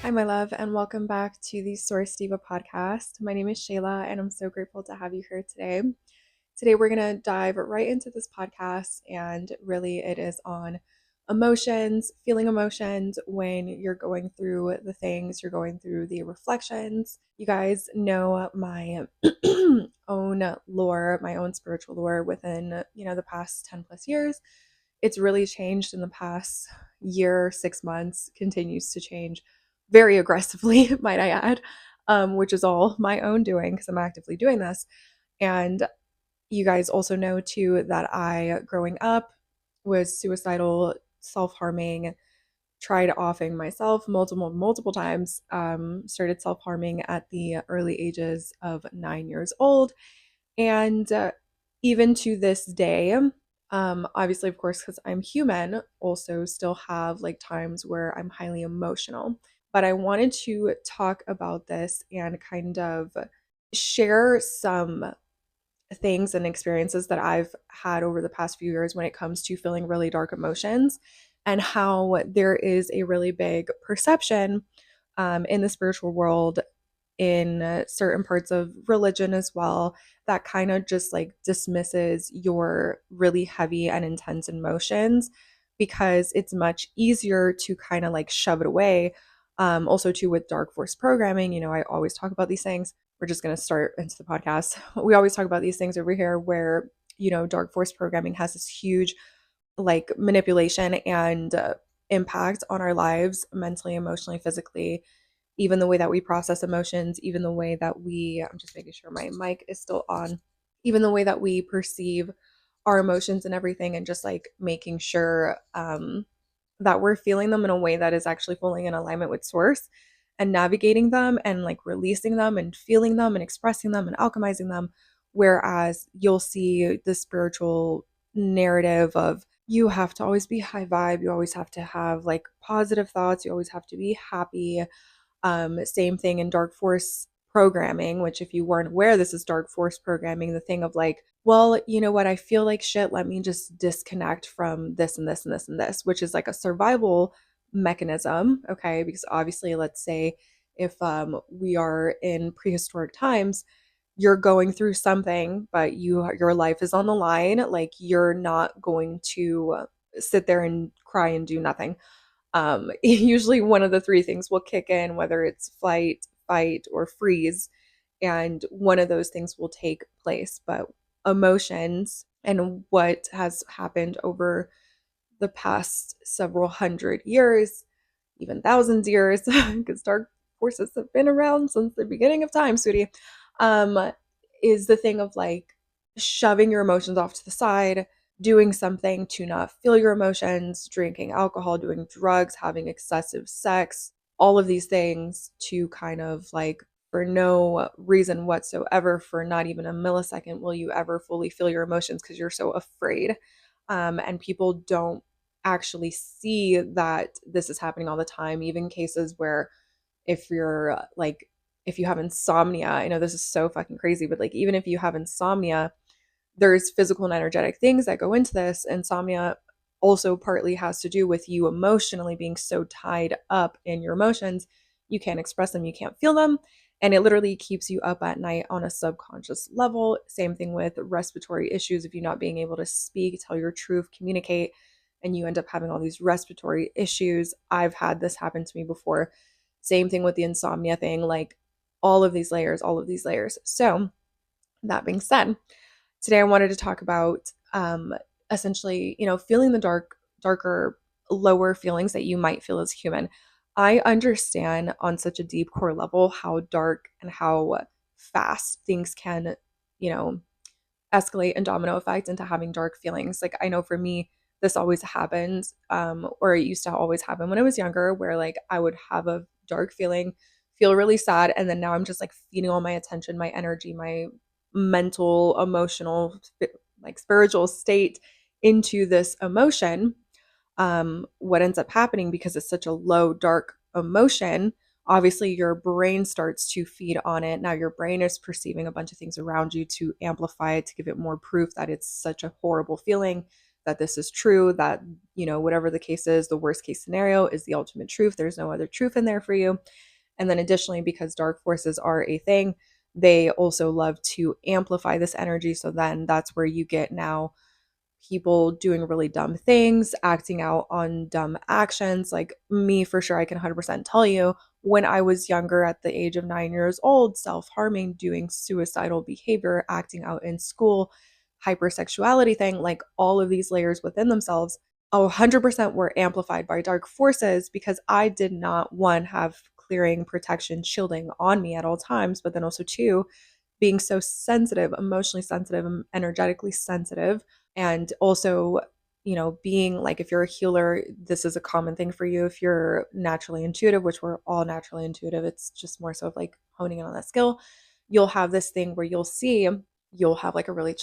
Hi, my love, and welcome back to the Source Diva Podcast. My name is Sheila, and I'm so grateful to have you here today. Today, we're going to dive right into this podcast, and really, it is on emotions, feeling emotions when you're going through the things, you're going through the reflections. You guys know my own lore, my own spiritual lore within, the past 10 plus years. It's really changed in the past year, 6 months, continues to change very aggressively, might I add, which is all my own doing because I'm actively doing this. And you guys also know too that I, growing up, was suicidal, self-harming, tried offing myself multiple times, started self-harming at the early ages of 9 years old. And even to this day, obviously, of course, because I'm human, also still have like times where I'm highly emotional. But I wanted to talk about this and kind of share some things and experiences that I've had over the past few years when it comes to feeling really dark emotions, and how there is a really big perception in the spiritual world, in certain parts of religion as well, that kind of just like dismisses your really heavy and intense emotions because it's much easier to kind of like shove it away. Also, too, with dark force programming, I always talk about these things. We're just going to start into the podcast. We always talk about these things over here where, dark force programming has this huge like manipulation and impact on our lives mentally, emotionally, physically, even the way that we process emotions, even the way that I'm just making sure my mic is still on, even the way that we perceive our emotions and everything, and just like making sure that we're feeling them in a way that is actually fully in alignment with source, and navigating them and like releasing them and feeling them and expressing them and alchemizing them. Whereas you'll see the spiritual narrative of you have to always be high vibe, you always have to have like positive thoughts, you always have to be happy. Same thing in dark force programming, which, if you weren't aware, this is dark force programming, the thing of like, well, you know what, I feel like shit, let me just disconnect from this and this and this and this, which is like a survival mechanism. Okay, because obviously, let's say if we are in prehistoric times, you're going through something, but your life is on the line, like you're not going to sit there and cry and do nothing. Usually one of the three things will kick in, whether it's flight, fight, or freeze, and one of those things will take place. But emotions and what has happened over the past several hundred years, even thousands years, because dark forces have been around since the beginning of time, sweetie, um, is the thing of like shoving your emotions off to the side, doing something to not feel your emotions, drinking alcohol, doing drugs, having excessive sex, all of these things to kind of like, for no reason whatsoever, for not even a millisecond, will you ever fully feel your emotions because you're so afraid. And people don't actually see that this is happening all the time, even cases where if you're like, if you have insomnia, I know this is so fucking crazy, but like, even if you have insomnia, there's physical and energetic things that go into this. Insomnia also partly has to do with you emotionally being so tied up in your emotions, you can't express them, you can't feel them, and it literally keeps you up at night on a subconscious level. Same thing with respiratory issues. If you're not being able to speak, tell your truth, communicate, and you end up having all these respiratory issues. I've had this happen to me before. Same thing with the insomnia thing, like all of these layers, all of these layers. So that being said, today I wanted to talk about essentially, feeling the darker, lower feelings that you might feel as human. I understand on such a deep core level how dark and how fast things can, you know, escalate and domino effect into having dark feelings. Like, I know for me, this always happens, or it used to always happen when I was younger, where like I would have a dark feeling, feel really sad, and then now I'm just like feeding all my attention, my energy, my mental, emotional, like spiritual state into this emotion. What ends up happening, because it's such a low, dark emotion, obviously your brain starts to feed on it. Now your brain is perceiving a bunch of things around you to amplify it, to give it more proof that it's such a horrible feeling, that this is true, that, whatever the case is, the worst case scenario is the ultimate truth. There's no other truth in there for you. And then additionally, because dark forces are a thing, they also love to amplify this energy. So then that's where you get now people doing really dumb things, acting out on dumb actions. Like me, for sure, I can 100% tell you when I was younger, at the age of 9 years old, self harming, doing suicidal behavior, acting out in school, hypersexuality thing, like all of these layers within themselves, 100% were amplified by dark forces because I did not, one, have clearing, protection, shielding on me at all times, but then also two, being so sensitive, emotionally sensitive, energetically sensitive, and also, being like, if you're a healer, this is a common thing for you. If you're naturally intuitive, which we're all naturally intuitive, it's just more so of like honing in on that skill. You'll have this thing where you'll have like a really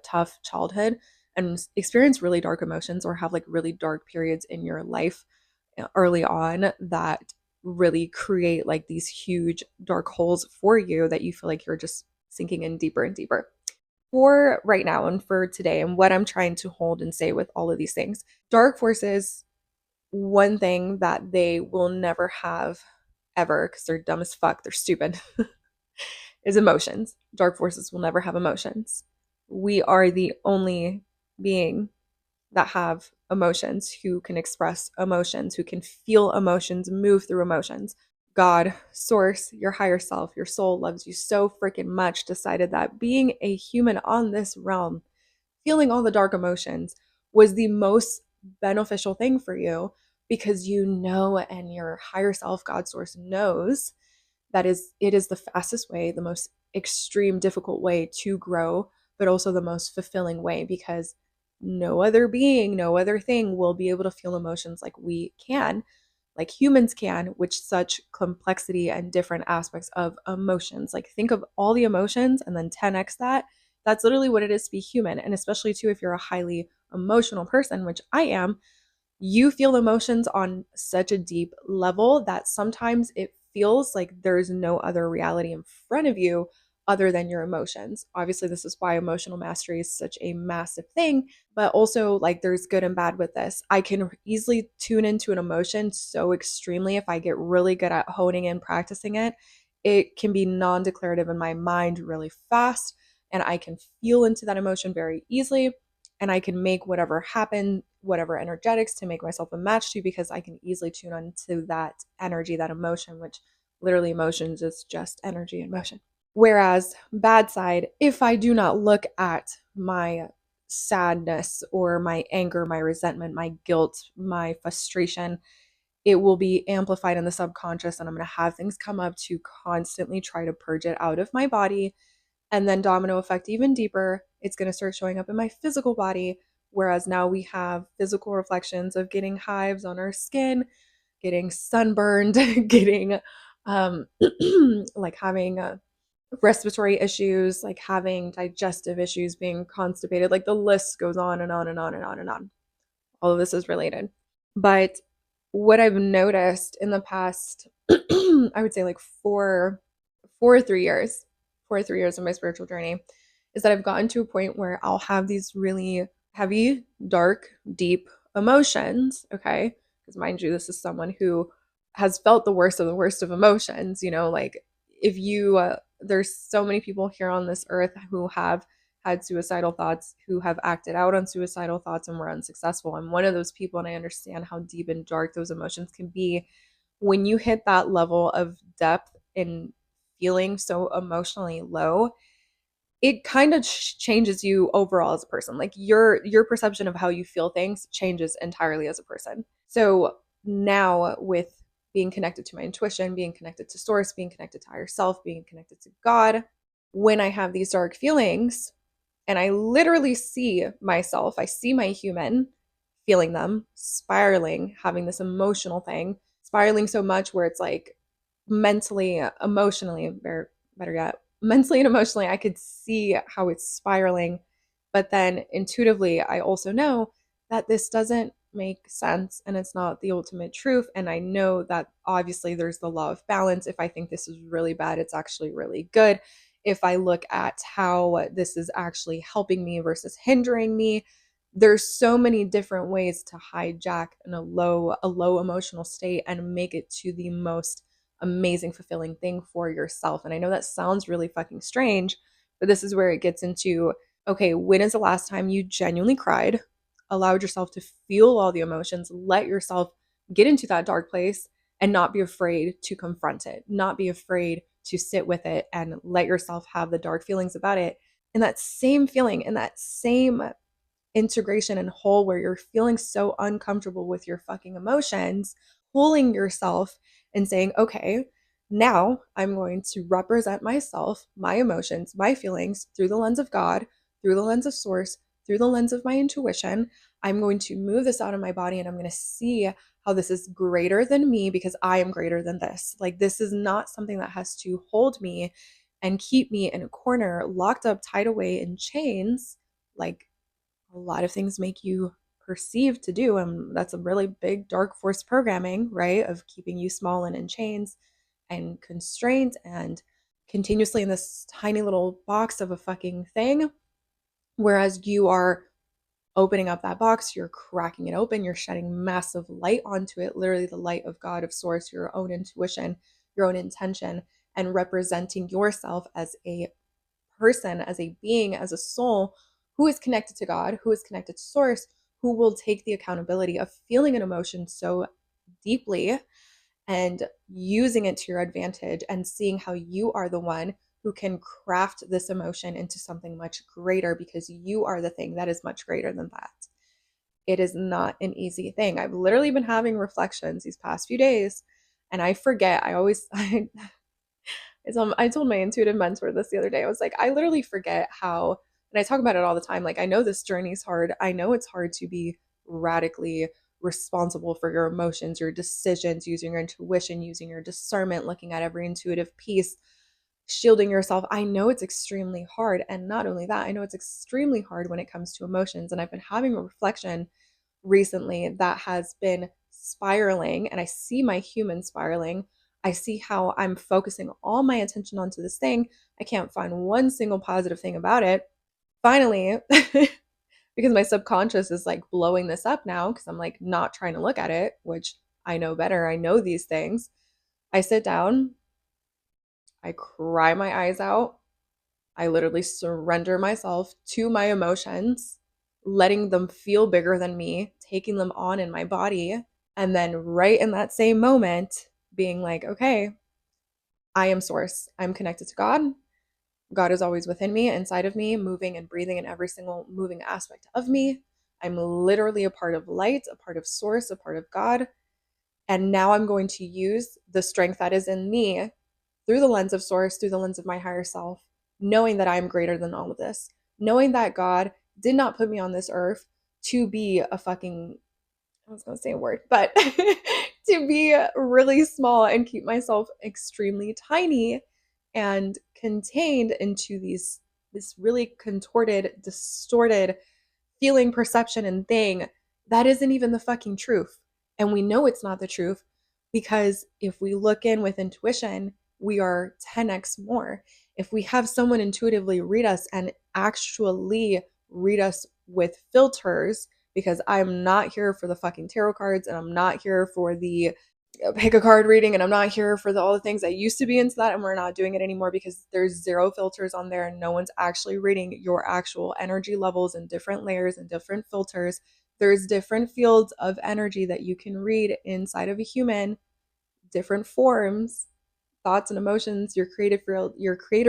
tough childhood and experience really dark emotions, or have like really dark periods in your life early on that really create like these huge dark holes for you that you feel like you're just sinking in deeper and deeper. For right now and for today, and what I'm trying to hold and say with all of these things, dark forces, one thing that they will never have ever, because they're dumb as fuck, they're stupid, is emotions. Dark forces will never have emotions. We are the only being that have emotions, who can express emotions, who can feel emotions, move through emotions. God, source, your higher self, your soul loves you so freaking much, decided that being a human on this realm, feeling all the dark emotions, was the most beneficial thing for you, because and your higher self, God, source, knows that it is the fastest way, the most extreme, difficult way to grow, but also the most fulfilling way, because no other being, no other thing will be able to feel emotions like we can, like humans can, with such complexity and different aspects of emotions. Like, think of all the emotions and then 10x that. That's literally what it is to be human. And especially too, if you're a highly emotional person, which I am, you feel emotions on such a deep level that sometimes it feels like there's no other reality in front of you other than your emotions. Obviously, this is why emotional mastery is such a massive thing, but also like there's good and bad with this. I can easily tune into an emotion so extremely if I get really good at honing in, practicing it. It can be non-declarative in my mind really fast, and I can feel into that emotion very easily, and I can make whatever happen, whatever energetics to make myself a match to, because I can easily tune on to that energy, that emotion, which literally emotions is just energy and motion. Whereas bad side, if I do not look at my sadness or my anger, my resentment, my guilt, my frustration, it will be amplified in the subconscious, and I'm going to have things come up to constantly try to purge it out of my body. And then domino effect even deeper, it's going to start showing up in my physical body. Whereas now we have physical reflections of getting hives on our skin, getting sunburned, getting like having respiratory issues, like having digestive issues, being constipated. Like the list goes on and on and on and on and on. All of this is related. But what I've noticed in the past, I would say like 3 years, 3 years of my spiritual journey, is that I've gotten to a point where I'll have these really heavy, dark, deep emotions. Okay. Because mind you, this is someone who has felt the worst of emotions. Like if you, there's so many people here on this earth who have had suicidal thoughts, who have acted out on suicidal thoughts and were unsuccessful. I'm one of those people, and I understand how deep and dark those emotions can be. When you hit that level of depth in feeling so emotionally low, it kind of changes you overall as a person. Like your perception of how you feel things changes entirely as a person. So now, with being connected to my intuition, being connected to source, being connected to higher self, being connected to God, when I have these dark feelings, and I literally see myself, I see my human feeling them, spiraling, having this emotional thing, spiraling so much where it's like mentally, emotionally, better yet, mentally and emotionally, I could see how it's spiraling. But then intuitively, I also know that this doesn't make sense and it's not the ultimate truth. And I know that obviously there's the law of balance. If I think this is really bad, it's actually really good. If I look at how this is actually helping me versus hindering me, There's so many different ways to hijack a low emotional state and make it to the most amazing, fulfilling thing for yourself. And I know that sounds really fucking strange, but this is where it gets into, okay, when is the last time you genuinely cried, allowed yourself to feel all the emotions, let yourself get into that dark place and not be afraid to confront it, not be afraid to sit with it and let yourself have the dark feelings about it. And that same feeling and that same integration and whole where you're feeling so uncomfortable with your fucking emotions, pulling yourself and saying, okay, now I'm going to represent myself, my emotions, my feelings through the lens of God, through the lens of source, through the lens of my intuition. I'm going to move this out of my body and I'm going to see how this is greater than me because I am greater than this. Like, this is not something that has to hold me and keep me in a corner, locked up, tied away in chains, like a lot of things make you perceive to do. And that's a really big dark force programming, right? Of keeping you small and in chains and constrained and continuously in this tiny little box of a fucking thing. Whereas you are opening up that box, you're cracking it open, you're shedding massive light onto it, literally the light of God, of source, your own intuition, your own intention, and representing yourself as a person, as a being, as a soul who is connected to God, who is connected to source, who will take the accountability of feeling an emotion so deeply and using it to your advantage and seeing how you are the one who can craft this emotion into something much greater because you are the thing that is much greater than that. It is not an easy thing. I've literally been having reflections these past few days and I forget. I told my intuitive mentor this the other day. I was like, I literally forget how, and I talk about it all the time. Like, I know this journey is hard. I know it's hard to be radically responsible for your emotions, your decisions, using your intuition, using your discernment, looking at every intuitive piece, shielding yourself. I know it's extremely hard. And not only that, I know it's extremely hard when it comes to emotions. And I've been having a reflection recently that has been spiraling, and I see my human spiraling. I see how I'm focusing all my attention onto this thing. I can't find one single positive thing about it. Finally, because my subconscious is like blowing this up now because I'm like not trying to look at it, which I know better. I know these things. I sit down, I cry my eyes out. I literally surrender myself to my emotions, letting them feel bigger than me, taking them on in my body. And then, right in that same moment, being like, okay, I am source. I'm connected to God. God is always within me, inside of me, moving and breathing in every single moving aspect of me. I'm literally a part of light, a part of source, a part of God. And now I'm going to use the strength that is in me through the lens of source, through the lens of my higher self, knowing that I'm greater than all of this, knowing that God did not put me on this earth to be a fucking, I was going to say a word, but to be really small and keep myself extremely tiny and contained into this really contorted, distorted feeling, perception, and thing that isn't even the fucking truth. And we know it's not the truth because if we look in with intuition, we are 10x more. If we have someone intuitively read us and actually read us with filters, because I'm not here for the fucking tarot cards and I'm not here for the pick a card reading, and I'm not here for all the things. I used to be into that, and we're not doing it anymore because there's zero filters on there and no one's actually reading your actual energy levels and different layers and different filters. There's different fields of energy that you can read inside of a human, different forms, thoughts and emotions, your creator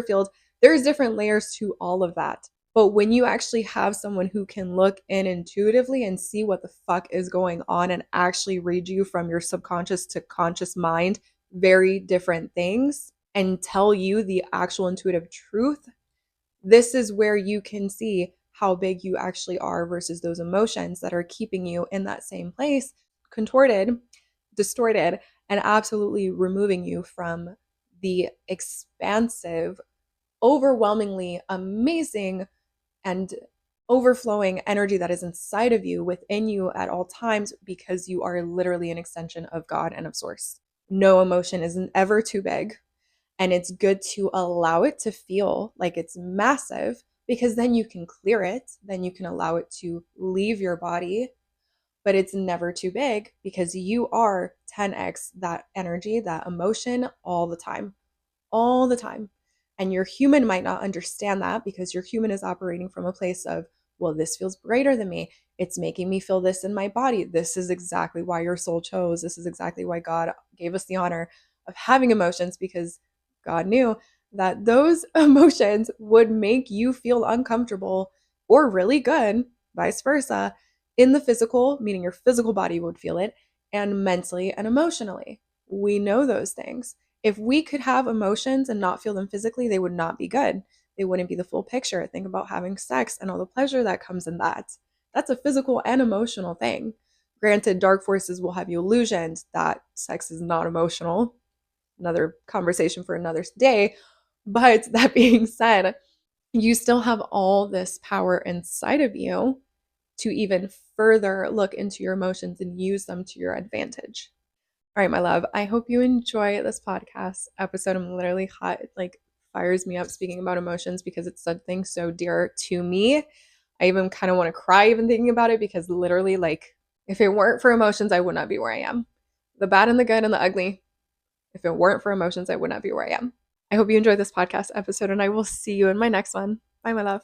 field. There's different layers to all of that. But when you actually have someone who can look in intuitively and see what the fuck is going on and actually read you from your subconscious to conscious mind, very different things, and tell you the actual intuitive truth, this is where you can see how big you actually are versus those emotions that are keeping you in that same place, contorted, distorted, and absolutely removing you from the expansive, overwhelmingly amazing and overflowing energy that is inside of you, within you at all times, because you are literally an extension of God and of source. No emotion is ever too big. And it's good to allow it to feel like it's massive, because then you can clear it, then you can allow it to leave your body, but it's never too big because you are 10x that energy, that emotion all the time, all the time. And your human might not understand that because your human is operating from a place of, well, this feels greater than me. It's making me feel this in my body. This is exactly why your soul chose. This is exactly why God gave us the honor of having emotions, because God knew that those emotions would make you feel uncomfortable or really good, vice versa, in the physical, meaning your physical body would feel it, and mentally and emotionally. We know those things. If we could have emotions and not feel them physically, they would not be good. They wouldn't be the full picture. Think about having sex and all the pleasure that comes in that. That's a physical and emotional thing. Granted, dark forces will have you illusioned that sex is not emotional. Another conversation for another day. But that being said, you still have all this power inside of you to even further look into your emotions and use them to your advantage. All right, my love, I hope you enjoy this podcast episode. I'm literally hot. It like fires me up speaking about emotions because it's something so dear to me. I even kind of want to cry even thinking about it because literally, like, if it weren't for emotions, I would not be where I am. The bad and the good and the ugly. If it weren't for emotions, I would not be where I am. I hope you enjoyed this podcast episode and I will see you in my next one. Bye, my love.